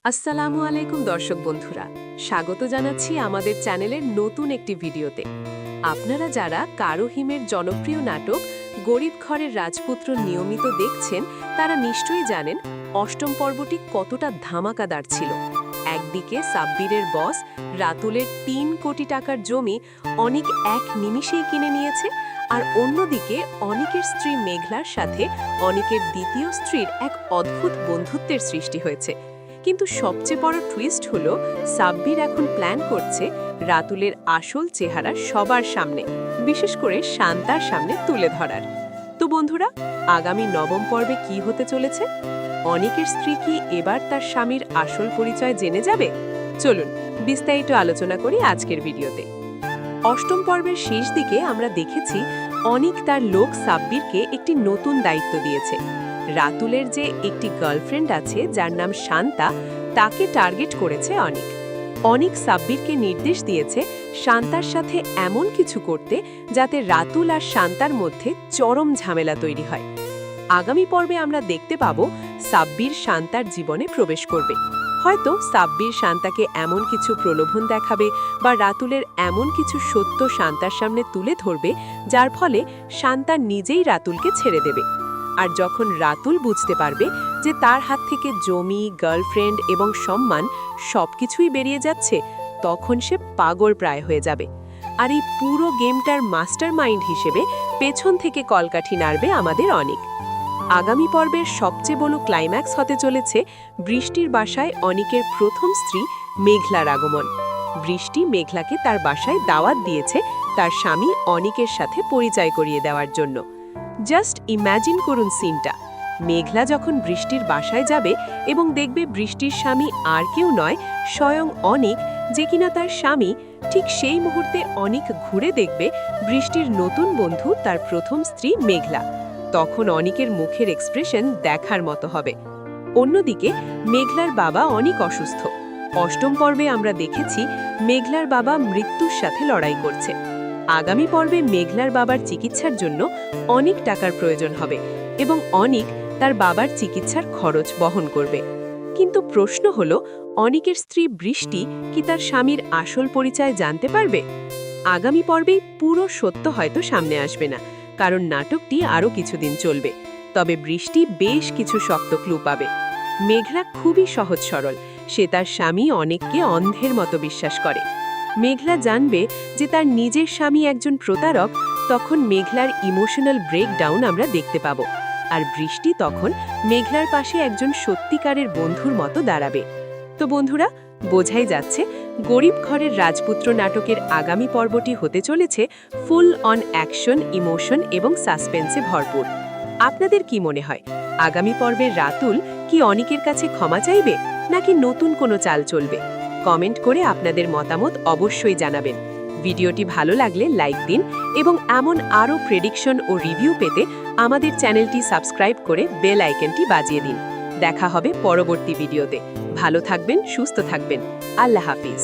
আসসালামু আলাইকুম দর্শক বন্ধুরা, স্বাগত জানাচ্ছি আমাদের চ্যানেলের নতুন একটি ভিডিওতে। আপনারা যারা কারো হিমের জনপ্রিয় নাটক গরিব ঘরের রাজপুত্র নিয়মিত দেখছেন, তারা নিশ্চয়ই জানেন অষ্টম পর্বটি কতটা ধামাকাদার ছিল। একদিকে সাব্বিরের বস রাতুলের ৩ কোটি টাকার জমি অনিক এক নিমিষেই কিনে নিয়েছে, আর অন্যদিকে অনিকের স্ত্রী মেঘলার সাথে অনিকের দ্বিতীয় স্ত্রীর এক অদ্ভুত বন্ধুত্বের সৃষ্টি হয়েছে। কিন্তু সবচেয়ে বড় টুইস্ট হলো সাব্বির এখন প্ল্যান করছে রাতুলের আসল চেহারা সবার সামনে, বিশেষ করে শান্তার সামনে তুলে ধরার। তো বন্ধুরা, আগামী নবম পর্বে কি হতে চলেছে? অনিকের স্ত্রী কি এবার তার স্বামীর আসল পরিচয় জেনে যাবে? চলুন বিস্তারিত আলোচনা করি আজকের ভিডিওতে। অষ্টম পর্বের শেষ দিকে আমরা দেখেছি অনিক তার লোক সাব্বিরকে একটি নতুন দায়িত্ব দিয়েছে। রাতুলের যে একটি গার্লফ্রেন্ড আছে যার নাম শান্তা, তাকে টার্গেট করেছে অনিক। অনিক সাব্বিরকে নির্দেশ দিয়েছে শান্তার সাথে এমন কিছু করতে যাতে রাতুল আর শান্তার মধ্যে চরম ঝামেলা তৈরি হয়। আগামী পর্বে আমরা দেখতে পাব সাব্বির শান্তার জীবনে প্রবেশ করবে। হয়তো সাব্বির শান্তাকে এমন কিছু প্রলোভন দেখাবে বা রাতুলের এমন কিছু সত্য শান্তার সামনে তুলে ধরবে যার ফলে শান্তা নিজেই রাতুলকে ছেড়ে দেবে। আর যখন রাতুল বুঝতে পারবে যে তার হাত থেকে জমি, গার্লফ্রেন্ড এবং সম্মান সবকিছুই বেরিয়ে যাচ্ছে, তখন সে পাগল প্রায় হয়ে যাবে। আর এই পুরো গেমটার মাস্টার মাইন্ড হিসেবে পেছন থেকে কলকাঠি নাড়বে আমাদের অনিক। আগামী পর্বের সবচেয়ে বড় ক্লাইম্যাক্স হতে চলেছে বৃষ্টির বাসায় অনিকের প্রথম স্ত্রী মেঘলার আগমন। বৃষ্টি মেঘলাকে তার বাসায় দাওয়াত দিয়েছে তার স্বামী অনিকের সাথে পরিচয় করিয়ে দেওয়ার জন্য। জাস্ট ইম্যাজিন করুন সিনটা। মেঘলা যখন বৃষ্টির বাসায় যাবে এবং দেখবে বৃষ্টির স্বামী আর কেউ নয়, স্বয়ং অনিক, যে কিনা তার স্বামী, ঠিক সেই মুহূর্তে অনিক ঘুরে দেখবে বৃষ্টির নতুন বন্ধু তার প্রথম স্ত্রী মেঘলা। তখন অনিকের মুখের এক্সপ্রেশন দেখার মতো হবে। অন্যদিকে মেঘলার বাবা অনেক অসুস্থ। অষ্টম পর্বে আমরা দেখেছি মেঘলার বাবা মৃত্যুর সাথে লড়াই করছে। আগামী পর্বে মেঘলার বাবার চিকিৎসার জন্য অনেক টাকার প্রয়োজন হবে এবং অনিক তার বাবার চিকিৎসার খরচ বহন করবে। কিন্তু প্রশ্ন হলো, অনিকের স্ত্রী বৃষ্টি কি তার স্বামীর আসল পরিচয় জানতে পারবে? আগামী পর্বে পুরো সত্য হয়তো সামনে আসবে না, কারণ নাটকটি আরও কিছুদিন চলবে। তবে বৃষ্টি বেশ কিছু শক্ত ক্লু পাবে। মেঘলা খুবই সহজ সরল, সে তার স্বামী অনেককে অন্ধের মতো বিশ্বাস করে। মেঘলা জানবে যে তার নিজের স্বামী একজন প্রতারক, তখন মেঘলার ইমোশনাল ব্রেকডাউন আমরা দেখতে পাব। আর বৃষ্টি তখন মেঘলার পাশে একজন সত্যিকারের বন্ধুর মতো দাঁড়াবে। তো বন্ধুরা, বোঝাই যাচ্ছে গরিব ঘরের রাজপুত্র নাটকের আগামী পর্বটি হতে চলেছে ফুল অন অ্যাকশন, ইমোশন এবং সাসপেন্সে ভরপুর। আপনাদের কি মনে হয়, আগামী পর্বের রাতুল কি অনিকের কাছে ক্ষমা চাইবে নাকি নতুন কোনো চাল চলবে? কমেন্ট করে আপনাদের মতামত অবশ্যই জানাবেন। ভিডিওটি ভালো লাগলে লাইক দিন এবং এমন আরও প্রেডিকশন ও রিভিউ পেতে আমাদের চ্যানেলটি সাবস্ক্রাইব করে বেল আইকনটি বাজিয়ে দিন। দেখা হবে পরবর্তী ভিডিওতে। ভালো থাকবেন, সুস্থ থাকবেন। আল্লাহ হাফিজ।